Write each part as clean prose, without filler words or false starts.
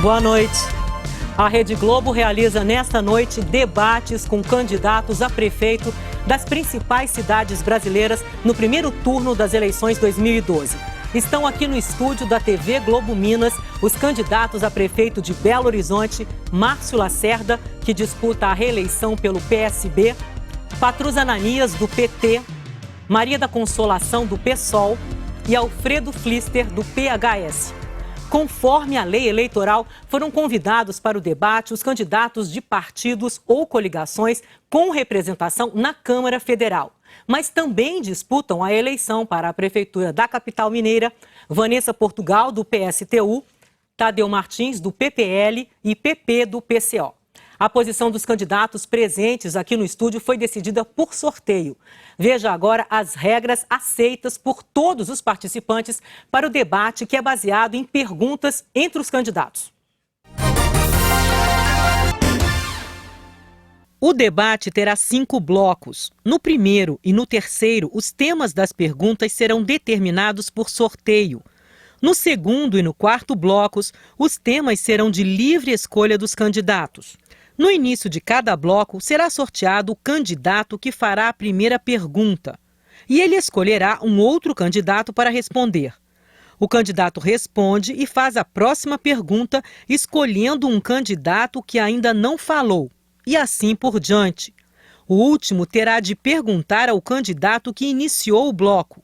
Boa noite. A Rede Globo realiza nesta noite debates com candidatos a prefeito das principais cidades brasileiras no primeiro turno das eleições 2012. Estão aqui no estúdio da TV Globo Minas os candidatos a prefeito de Belo Horizonte, Márcio Lacerda, que disputa a reeleição pelo PSB, Patrus Ananias, do PT, Maria da Consolação, do PSOL e Alfredo Pfister, do PHS. Conforme a lei eleitoral, foram convidados para o debate os candidatos de partidos ou coligações com representação na Câmara Federal. Mas também disputam a eleição para a Prefeitura da capital mineira, Vanessa Portugal, do PSTU, Tadeu Martins, do PPL e PP, do PCO. A posição dos candidatos presentes aqui no estúdio foi decidida por sorteio. Veja agora as regras aceitas por todos os participantes para o debate, que é baseado em perguntas entre os candidatos. O debate terá 5 blocos. No primeiro e no terceiro, os temas das perguntas serão determinados por sorteio. No segundo e no quarto blocos, os temas serão de livre escolha dos candidatos. No início de cada bloco, será sorteado o candidato que fará a primeira pergunta. E ele escolherá um outro candidato para responder. O candidato responde e faz a próxima pergunta, escolhendo um candidato que ainda não falou. E assim por diante. O último terá de perguntar ao candidato que iniciou o bloco.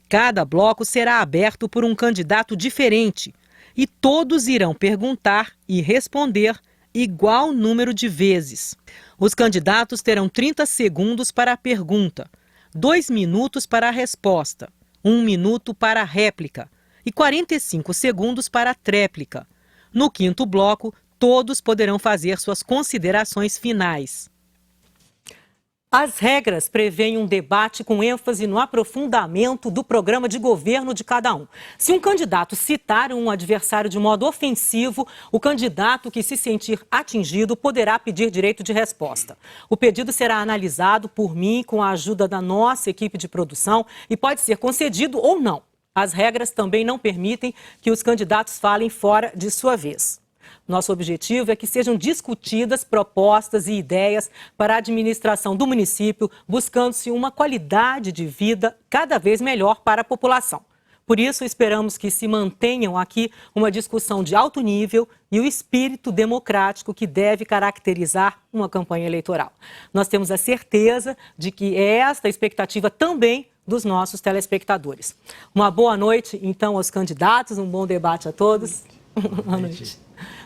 Cada bloco será aberto por um candidato diferente. E todos irão perguntar e responder igual número de vezes. Os candidatos terão 30 segundos para a pergunta, 2 minutos para a resposta, 1 minuto para a réplica e 45 segundos para a tréplica. No quinto bloco, todos poderão fazer suas considerações finais. As regras prevêem um debate com ênfase no aprofundamento do programa de governo de cada um. Se um candidato citar um adversário de modo ofensivo, o candidato que se sentir atingido poderá pedir direito de resposta. O pedido será analisado por mim com a ajuda da nossa equipe de produção e pode ser concedido ou não. As regras também não permitem que os candidatos falem fora de sua vez. Nosso objetivo é que sejam discutidas propostas e ideias para a administração do município, buscando-se uma qualidade de vida cada vez melhor para a população. Por isso, esperamos que se mantenham aqui uma discussão de alto nível e o espírito democrático que deve caracterizar uma campanha eleitoral. Nós temos a certeza de que é esta a expectativa também dos nossos telespectadores. Uma boa noite, então, aos candidatos, um bom debate a todos. Boa noite.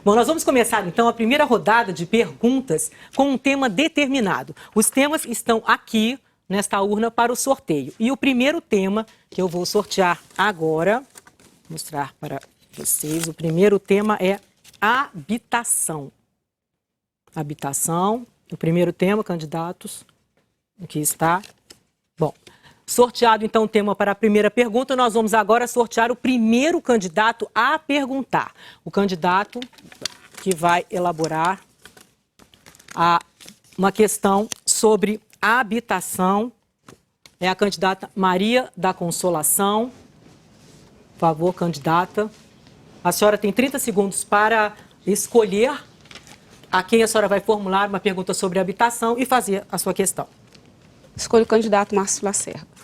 Bom, nós vamos começar, então, a primeira rodada de perguntas com um tema determinado. Os temas estão aqui, nesta urna, para o sorteio. E o primeiro tema que eu vou sortear agora, vou mostrar para vocês, o primeiro tema é habitação. Habitação, o primeiro tema, candidatos, aqui está. Bom, sorteado, então, o tema para a primeira pergunta, nós vamos agora sortear o primeiro candidato a perguntar. O candidato que vai elaborar uma questão sobre a habitação é a candidata Maria da Consolação. Por favor, candidata. A senhora tem 30 segundos para escolher a quem a senhora vai formular uma pergunta sobre habitação e fazer a sua questão. Escolho o candidato Márcio Lacerda.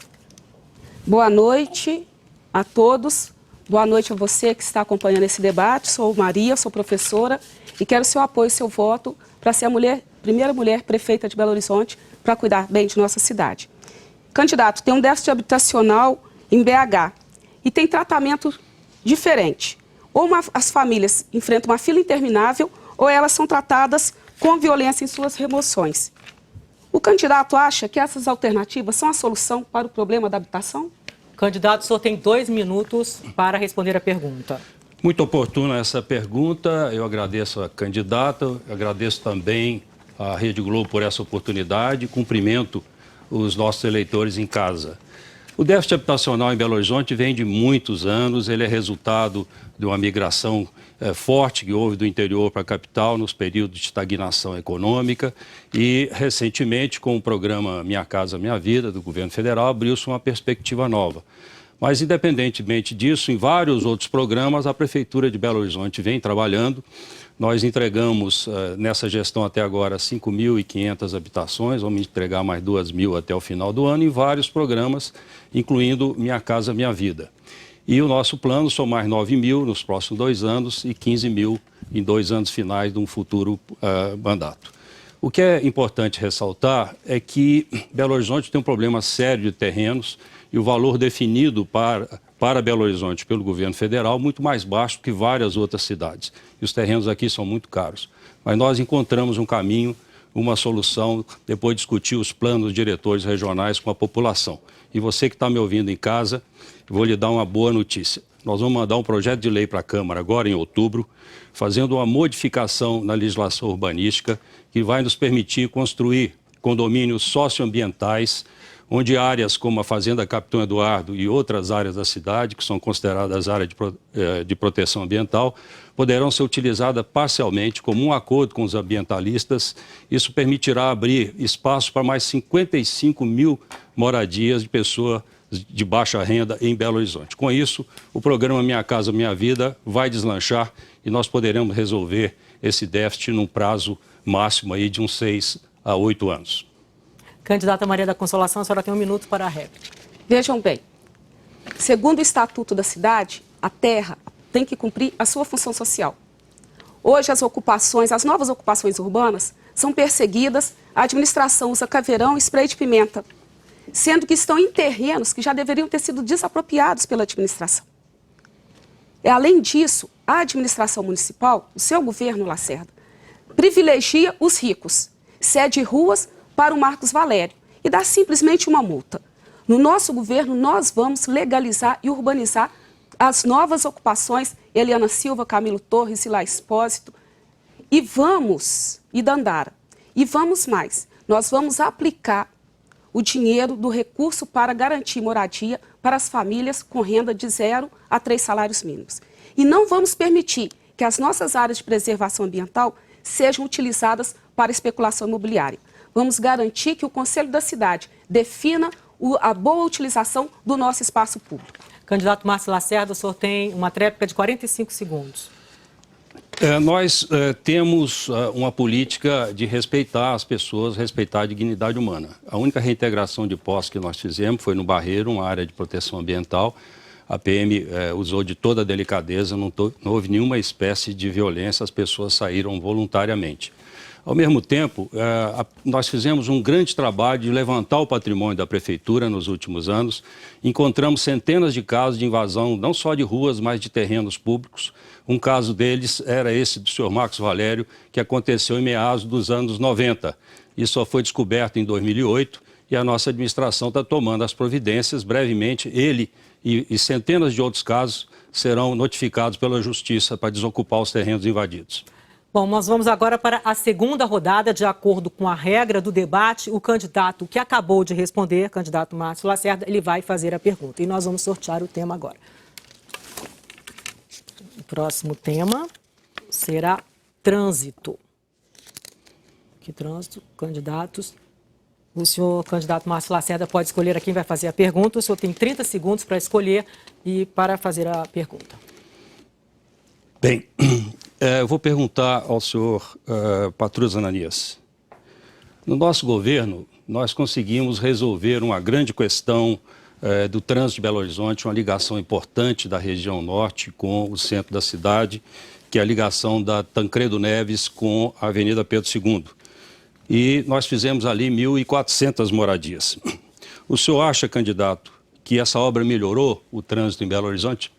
Boa noite a todos. Boa noite a você que está acompanhando esse debate. Sou Maria, sou professora e quero seu apoio, seu voto para ser a primeira mulher prefeita de Belo Horizonte para cuidar bem de nossa cidade. Candidato, tem um déficit habitacional em BH e tem tratamento diferente. Ou as famílias enfrentam uma fila interminável ou elas são tratadas com violência em suas remoções. O candidato acha que essas alternativas são a solução para o problema da habitação? Candidato, o senhor tem 2 minutos para responder a pergunta. Muito oportuna essa pergunta. Eu agradeço a candidata, agradeço também à Rede Globo por essa oportunidade, cumprimento os nossos eleitores em casa. O déficit habitacional em Belo Horizonte vem de muitos anos, ele é resultado de uma migração forte que houve do interior para a capital nos períodos de estagnação econômica e, recentemente, com o programa Minha Casa Minha Vida, do governo federal, abriu-se uma perspectiva nova. Mas, independentemente disso, em vários outros programas, a Prefeitura de Belo Horizonte vem trabalhando. Nós entregamos, nessa gestão até agora, 5.500 habitações, vamos entregar mais 2.000 até o final do ano, em vários programas, incluindo Minha Casa Minha Vida. E o nosso plano são mais 9.000 nos próximos 2 anos e 15.000 em 2 anos finais de um futuro mandato. O que é importante ressaltar é que Belo Horizonte tem um problema sério de terrenos e o valor definido para Belo Horizonte pelo governo federal muito mais baixo que várias outras cidades. E os terrenos aqui são muito caros. Mas nós encontramos um caminho, uma solução, depois de discutir os planos diretores regionais com a população. E você que está me ouvindo em casa, vou lhe dar uma boa notícia. Nós vamos mandar um projeto de lei para a Câmara agora em outubro, fazendo uma modificação na legislação urbanística que vai nos permitir construir condomínios socioambientais, onde áreas como a Fazenda Capitão Eduardo e outras áreas da cidade, que são consideradas áreas de proteção ambiental, poderão ser utilizadas parcialmente como um acordo com os ambientalistas. Isso permitirá abrir espaço para mais 55.000 moradias de pessoas de baixa renda em Belo Horizonte. Com isso, o programa Minha Casa Minha Vida vai deslanchar e nós poderemos resolver esse déficit num prazo máximo aí de uns 6 a 8 anos. Candidata Maria da Consolação, a senhora tem 1 minuto para a réplica. Vejam bem, segundo o Estatuto da Cidade, a terra tem que cumprir a sua função social. Hoje as novas ocupações urbanas são perseguidas, a administração usa caveirão e spray de pimenta, sendo que estão em terrenos que já deveriam ter sido desapropriados pela administração. Além disso, a administração municipal, o seu governo, Lacerda, privilegia os ricos, cede ruas para o Marcos Valério e dá simplesmente uma multa. No nosso governo, nós vamos legalizar e urbanizar as novas ocupações, Eliana Silva, Camilo Torres, Silá Espósito, e Dandara. E vamos mais, nós vamos aplicar o dinheiro do recurso para garantir moradia para as famílias com renda de 0 a 3 salários mínimos. E não vamos permitir que as nossas áreas de preservação ambiental sejam utilizadas para especulação imobiliária. Vamos garantir que o Conselho da Cidade defina a boa utilização do nosso espaço público. Candidato Márcio Lacerda, o senhor tem uma tréplica de 45 segundos. Nós temos uma política de respeitar as pessoas, respeitar a dignidade humana. A única reintegração de posse que nós fizemos foi no Barreiro, uma área de proteção ambiental. A PM usou de toda a delicadeza, não houve nenhuma espécie de violência, as pessoas saíram voluntariamente. Ao mesmo tempo, nós fizemos um grande trabalho de levantar o patrimônio da Prefeitura nos últimos anos. Encontramos centenas de casos de invasão, não só de ruas, mas de terrenos públicos. Um caso deles era esse do senhor Marcos Valério, que aconteceu em meados dos anos 90. Isso só foi descoberto em 2008 e a nossa administração está tomando as providências. Brevemente, ele e centenas de outros casos serão notificados pela Justiça para desocupar os terrenos invadidos. Bom, nós vamos agora para a segunda rodada. De acordo com a regra do debate, o candidato que acabou de responder, candidato Márcio Lacerda, ele vai fazer a pergunta. E nós vamos sortear o tema agora. O próximo tema será trânsito. Que trânsito, candidatos? O senhor, candidato Márcio Lacerda, pode escolher a quem vai fazer a pergunta. O senhor tem 30 segundos para escolher e para fazer a pergunta. Bem, eu vou perguntar ao senhor Patrus Ananias. No nosso governo, nós conseguimos resolver uma grande questão do trânsito de Belo Horizonte, uma ligação importante da região norte com o centro da cidade, que é a ligação da Tancredo Neves com a Avenida Pedro II. E nós fizemos ali 1.400 moradias. O senhor acha, candidato, que essa obra melhorou o trânsito em Belo Horizonte?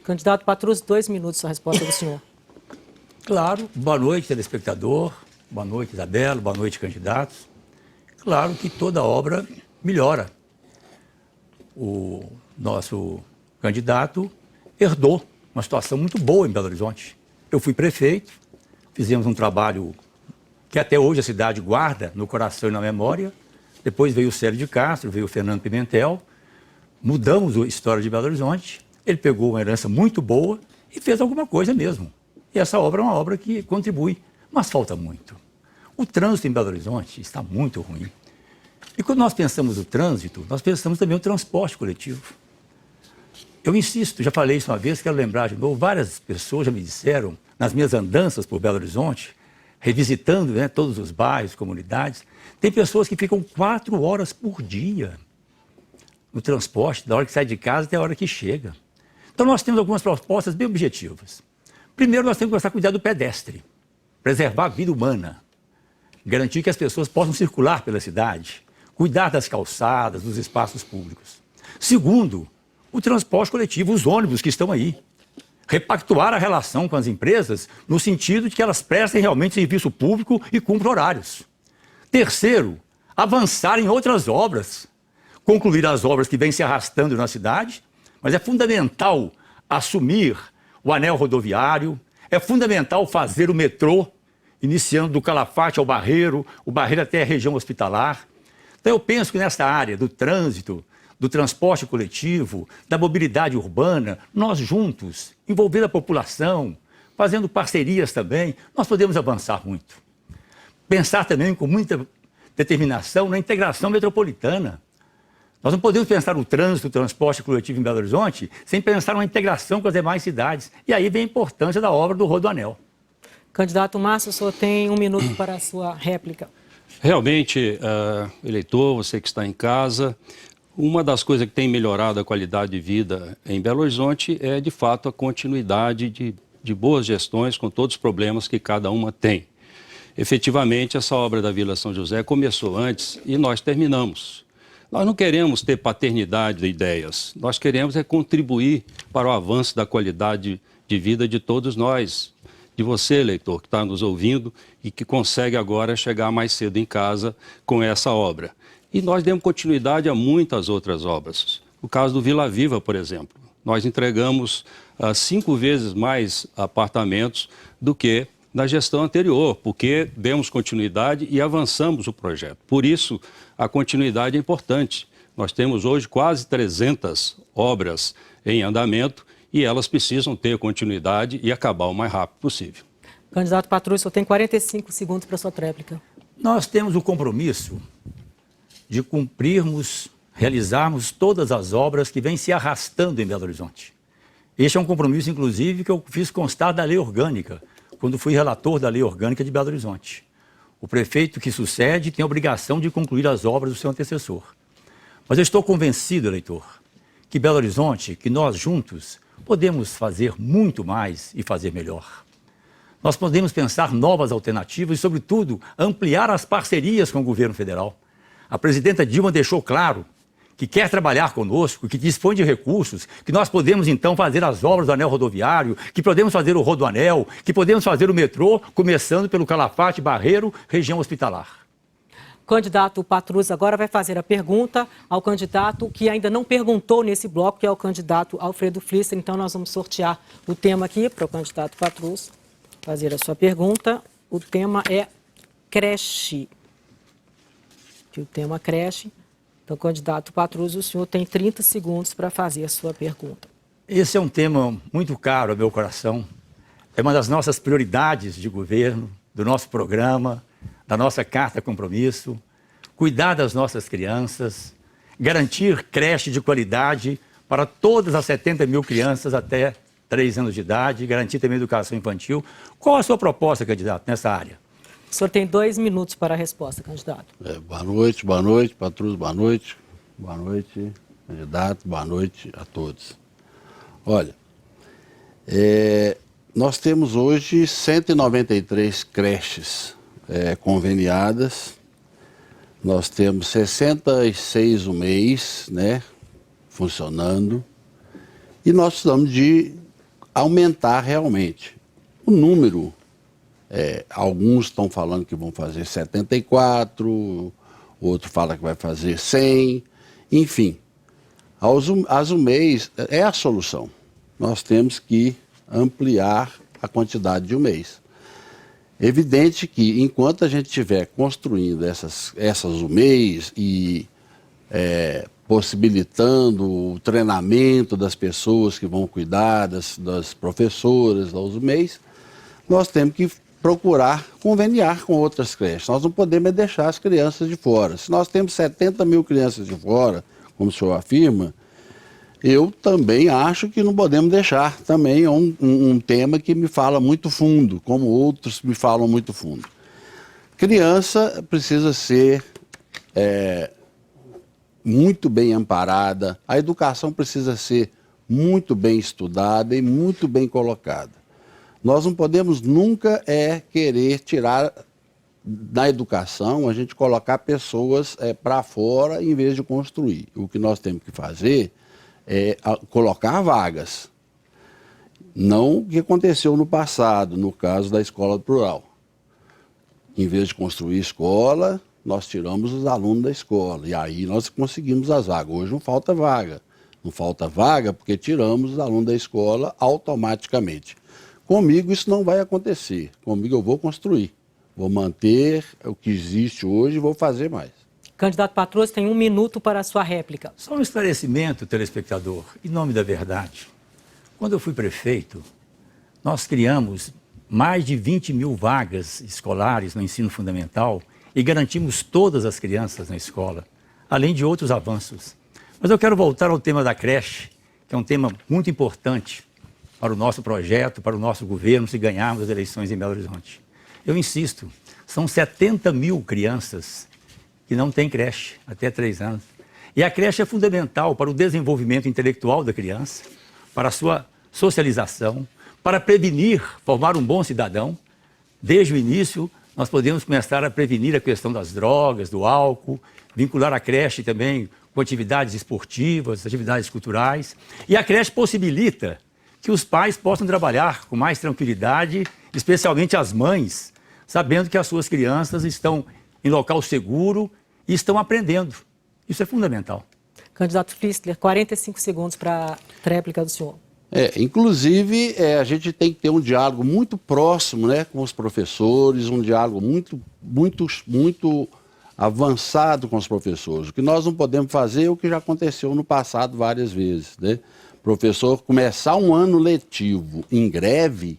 Candidato Patrus, 2 minutos a resposta do senhor. Claro. Boa noite, telespectador. Boa noite, Isabela. Boa noite, candidatos. Claro que toda obra melhora. O nosso candidato herdou uma situação muito boa em Belo Horizonte. Eu fui prefeito, fizemos um trabalho que até hoje a cidade guarda no coração e na memória. Depois veio o Célio de Castro, veio o Fernando Pimentel. mudamos a história de Belo Horizonte, ele pegou uma herança muito boa e fez alguma coisa mesmo. E essa obra é uma obra que contribui, mas falta muito. O trânsito em Belo Horizonte está muito ruim. E quando nós pensamos no trânsito, nós pensamos também no transporte coletivo. Eu insisto, já falei isso uma vez, quero lembrar de novo, várias pessoas já me disseram, nas minhas andanças por Belo Horizonte, revisitando, né, todos os bairros, comunidades, tem pessoas que ficam 4 horas por dia no transporte, da hora que sai de casa até a hora que chega. Então nós temos algumas propostas bem objetivas. Primeiro, nós temos que começar a cuidar do pedestre, preservar a vida humana, garantir que as pessoas possam circular pela cidade, cuidar das calçadas, dos espaços públicos. Segundo, o transporte coletivo, os ônibus que estão aí. Repactuar a relação com as empresas no sentido de que elas prestem realmente serviço público e cumpram horários. Terceiro, avançar em outras obras, concluir as obras que vêm se arrastando na cidade, mas é fundamental assumir o anel rodoviário, é fundamental fazer o metrô, iniciando do Calafate ao Barreiro, o Barreiro até a região hospitalar. Então eu penso que nessa área do trânsito, do transporte coletivo, da mobilidade urbana, nós juntos, envolvendo a população, fazendo parcerias também, nós podemos avançar muito. Pensar também com muita determinação na integração metropolitana. Nós não podemos pensar no trânsito, o transporte coletivo em Belo Horizonte, sem pensar numa integração com as demais cidades. E aí vem a importância da obra do Rodoanel. Candidato Márcio, o senhor tem 1 minuto para a sua réplica. Realmente, eleitor, você que está em casa, uma das coisas que tem melhorado a qualidade de vida em Belo Horizonte é, de fato, a continuidade de boas gestões com todos os problemas que cada uma tem. Efetivamente, essa obra da Vila São José começou antes e nós terminamos. Nós não queremos ter paternidade de ideias, nós queremos é contribuir para o avanço da qualidade de vida de todos nós, de você, eleitor, que está nos ouvindo e que consegue agora chegar mais cedo em casa com essa obra. E nós demos continuidade a muitas outras obras. O caso do Vila Viva, por exemplo, nós entregamos 5 vezes mais apartamentos do que na gestão anterior, porque demos continuidade e avançamos o projeto. Por isso, a continuidade é importante. Nós temos hoje quase 300 obras em andamento e elas precisam ter continuidade e acabar o mais rápido possível. Candidato Patrus, o senhor tem 45 segundos para a sua réplica. Nós temos o compromisso de cumprirmos, realizarmos todas as obras que vêm se arrastando em Belo Horizonte. Este é um compromisso, inclusive, que eu fiz constar da lei orgânica, quando fui relator da lei orgânica de Belo Horizonte. O prefeito que sucede tem a obrigação de concluir as obras do seu antecessor. Mas eu estou convencido, eleitor, que Belo Horizonte, que nós juntos, podemos fazer muito mais e fazer melhor. Nós podemos pensar novas alternativas e, sobretudo, ampliar as parcerias com o governo federal. A presidenta Dilma deixou claro que quer trabalhar conosco, que dispõe de recursos, que nós podemos então fazer as obras do anel rodoviário, que podemos fazer o rodoanel, que podemos fazer o metrô, começando pelo Calafate, Barreiro, região hospitalar. O candidato Patrus agora vai fazer a pergunta ao candidato que ainda não perguntou nesse bloco, que é o candidato Alfredo Flisser. Então nós vamos sortear o tema aqui para o candidato Patrus fazer a sua pergunta. O tema é creche. O tema creche. Então, candidato Patrus, o senhor tem 30 segundos para fazer a sua pergunta. Esse é um tema muito caro ao meu coração. É uma das nossas prioridades de governo, do nosso programa, da nossa carta compromisso. Cuidar das nossas crianças, garantir creche de qualidade para todas as 70 mil crianças até 3 anos de idade, garantir também educação infantil. Qual a sua proposta, candidato, nessa área? O senhor tem 2 minutos para a resposta, candidato. Boa noite, Patrus, boa noite, candidato, boa noite a todos. Olha, nós temos hoje 193 creches conveniadas, nós temos 66 UMEIs, né, funcionando, e nós precisamos de aumentar realmente o número. Alguns estão falando que vão fazer 74, outro fala que vai fazer 100, enfim. As UMEIs é a solução. Nós temos que ampliar a quantidade de UMEIs. Evidente que enquanto a gente estiver construindo essas UMEIs e possibilitando o treinamento das pessoas que vão cuidar, das professoras, dos MEIs, nós temos que procurar conveniar com outras creches. Nós não podemos deixar as crianças de fora. Se nós temos 70 mil crianças de fora, como o senhor afirma, eu também acho que não podemos deixar. Também é um tema que me fala muito fundo, como outros me falam muito fundo. Criança precisa ser muito bem amparada, a educação precisa ser muito bem estudada e muito bem colocada. Nós não podemos nunca querer tirar da educação, a gente colocar pessoas para fora em vez de construir. O que nós temos que fazer é colocar vagas. Não o que aconteceu no passado, no caso da escola plural. Em vez de construir escola, nós tiramos os alunos da escola e aí nós conseguimos as vagas. Hoje não falta vaga. Não falta vaga porque tiramos os alunos da escola automaticamente. Comigo isso não vai acontecer. Comigo eu vou construir. Vou manter o que existe hoje e vou fazer mais. Candidato Patroso, tem 1 minuto para a sua réplica. Só um esclarecimento, telespectador, em nome da verdade. Quando eu fui prefeito, nós criamos mais de 20 mil vagas escolares no ensino fundamental e garantimos todas as crianças na escola, além de outros avanços. Mas eu quero voltar ao tema da creche, que é um tema muito importante para o nosso projeto, para o nosso governo, se ganharmos as eleições em Belo Horizonte. Eu insisto, são 70 mil crianças que não têm creche até 3 anos. E a creche é fundamental para o desenvolvimento intelectual da criança, para a sua socialização, para prevenir, formar um bom cidadão. Desde o início, nós podemos começar a prevenir a questão das drogas, do álcool, vincular a creche também com atividades esportivas, atividades culturais. E a creche possibilita que os pais possam trabalhar com mais tranquilidade, especialmente as mães, sabendo que as suas crianças estão em local seguro e estão aprendendo. Isso é fundamental. Candidato Pflister, 45 segundos para a réplica do senhor. Inclusive, a gente tem que ter um diálogo muito próximo, né, com os professores, um diálogo muito avançado com os professores. O que nós não podemos fazer é o que já aconteceu no passado várias vezes, né? Professor começar um ano letivo em greve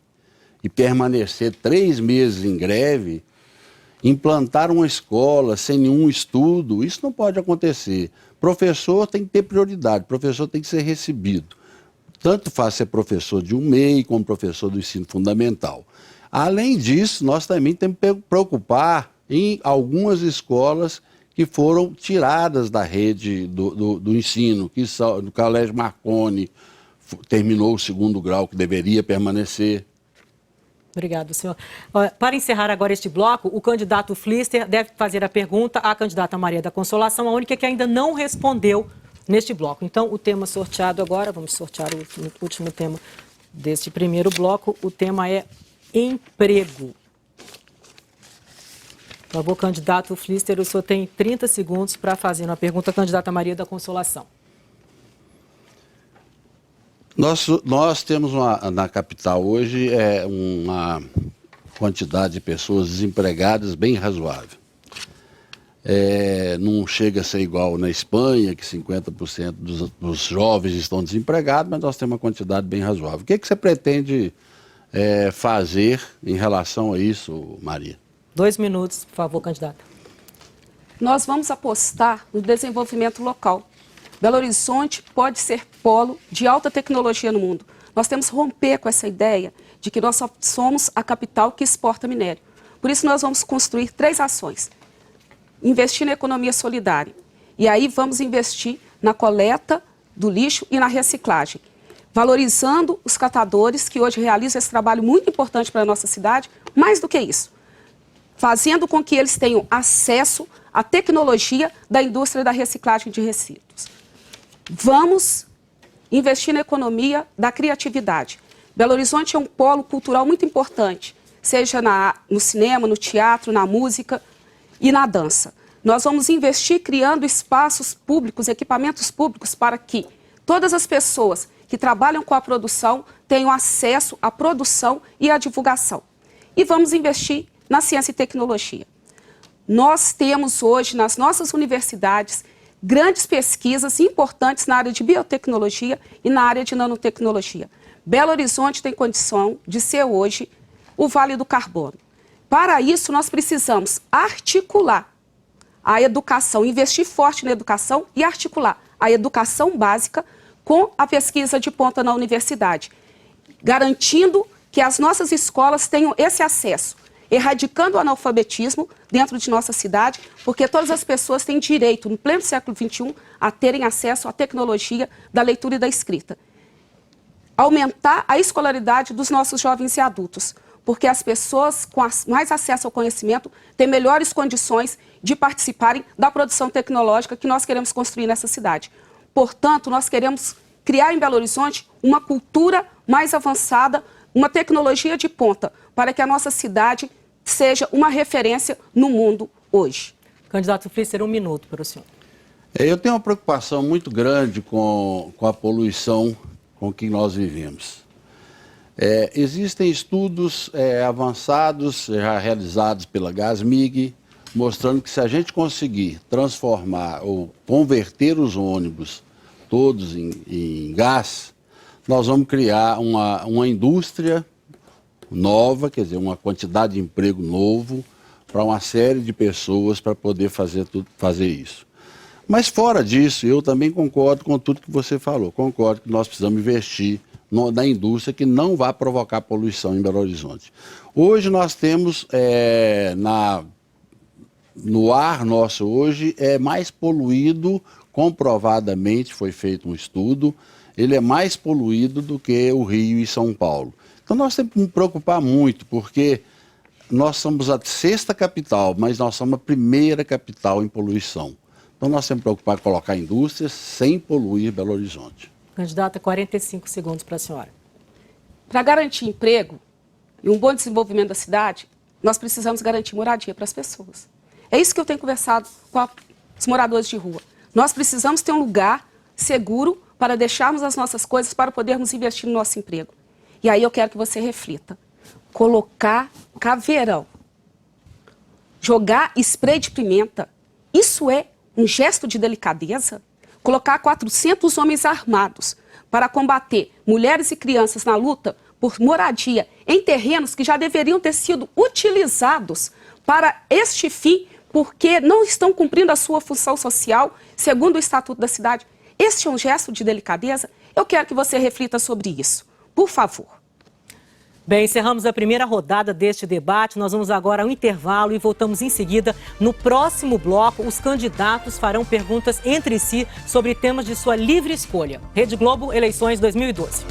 e permanecer 3 meses em greve, implantar uma escola sem nenhum estudo, isso não pode acontecer. Professor tem que ter prioridade, professor tem que ser recebido. Tanto faz ser professor de um MEI como professor do ensino fundamental. Além disso, nós também temos que preocupar em algumas escolas que foram tiradas da rede do ensino, que são do Colégio Marconi, terminou o 2º grau, que deveria permanecer. Obrigado, senhor. Para encerrar agora este bloco, o candidato Pflister deve fazer a pergunta à candidata Maria da Consolação, a única que ainda não respondeu neste bloco. Então, o tema sorteado agora, vamos sortear o último tema deste primeiro bloco, o tema é emprego. Por favor, candidato Pflister, o senhor tem 30 segundos para fazer uma pergunta à candidata Maria da Consolação. Nós temos na capital hoje uma quantidade de pessoas desempregadas bem razoável. Não chega a ser igual na Espanha, que 50% dos jovens estão desempregados, mas nós temos uma quantidade bem razoável. O que você pretende fazer em relação a isso, Maria? 2 minutos, por favor, candidata. Nós vamos apostar no desenvolvimento local. Belo Horizonte pode ser polo de alta tecnologia no mundo. Nós temos que romper com essa ideia de que nós só somos a capital que exporta minério. Por isso, nós vamos construir 3 ações. Investir na economia solidária. E aí vamos investir na coleta do lixo e na reciclagem. Valorizando os catadores que hoje realizam esse trabalho muito importante para a nossa cidade. Mais do que isso, fazendo com que eles tenham acesso à tecnologia da indústria da reciclagem de resíduos. Vamos investir na economia da criatividade. Belo Horizonte é um polo cultural muito importante, seja no cinema, no teatro, na música e na dança. Nós vamos investir criando espaços públicos, equipamentos públicos para que todas as pessoas que trabalham com a produção tenham acesso à produção e à divulgação. E vamos investir na ciência e tecnologia. Nós temos hoje nas nossas universidades grandes pesquisas importantes na área de biotecnologia e na área de nanotecnologia. Belo Horizonte tem condição de ser hoje o Vale do Carbono. Para isso, nós precisamos articular a educação, investir forte na educação e articular a educação básica com a pesquisa de ponta na universidade, garantindo que as nossas escolas tenham esse acesso, erradicando o analfabetismo dentro de nossa cidade, porque todas as pessoas têm direito, no pleno século XXI, a terem acesso à tecnologia da leitura e da escrita. Aumentar a escolaridade dos nossos jovens e adultos, porque as pessoas com mais acesso ao conhecimento têm melhores condições de participarem da produção tecnológica que nós queremos construir nessa cidade. Portanto, nós queremos criar em Belo Horizonte uma cultura mais avançada, uma tecnologia de ponta, para que a nossa cidade seja uma referência no mundo hoje. Candidato Pflister, 1 minuto para o senhor. Eu tenho uma preocupação muito grande com a poluição com que nós vivemos. Existem estudos avançados, já realizados pela GASMIG, mostrando que se a gente conseguir transformar ou converter os ônibus todos em gás, nós vamos criar uma indústria nova, quer dizer, uma quantidade de emprego novo para uma série de pessoas para poder fazer isso. Mas fora disso, eu também concordo com tudo que você falou. Concordo que nós precisamos investir na indústria que não vai provocar poluição em Belo Horizonte. Hoje nós temos, no ar nosso hoje, é mais poluído, comprovadamente foi feito um estudo, ele é mais poluído do que o Rio e São Paulo. Então nós temos que nos preocupar muito, porque nós somos a 6ª capital, mas nós somos a 1ª capital em poluição. Então nós temos que preocupar em colocar indústrias sem poluir Belo Horizonte. Candidata, 45 segundos para a senhora. Para garantir emprego e um bom desenvolvimento da cidade, nós precisamos garantir moradia para as pessoas. É isso que eu tenho conversado com os moradores de rua. Nós precisamos ter um lugar seguro para deixarmos as nossas coisas, para podermos investir no nosso emprego. E aí eu quero que você reflita. Colocar caveirão, jogar spray de pimenta, isso é um gesto de delicadeza? Colocar 400 homens armados para combater mulheres e crianças na luta por moradia em terrenos que já deveriam ter sido utilizados para este fim, porque não estão cumprindo a sua função social, segundo o Estatuto da Cidade. Este é um gesto de delicadeza? Eu quero que você reflita sobre isso, por favor. Bem, encerramos a primeira rodada deste debate. Nós vamos agora ao intervalo e voltamos em seguida. No próximo bloco, os candidatos farão perguntas entre si sobre temas de sua livre escolha. Rede Globo, eleições 2012.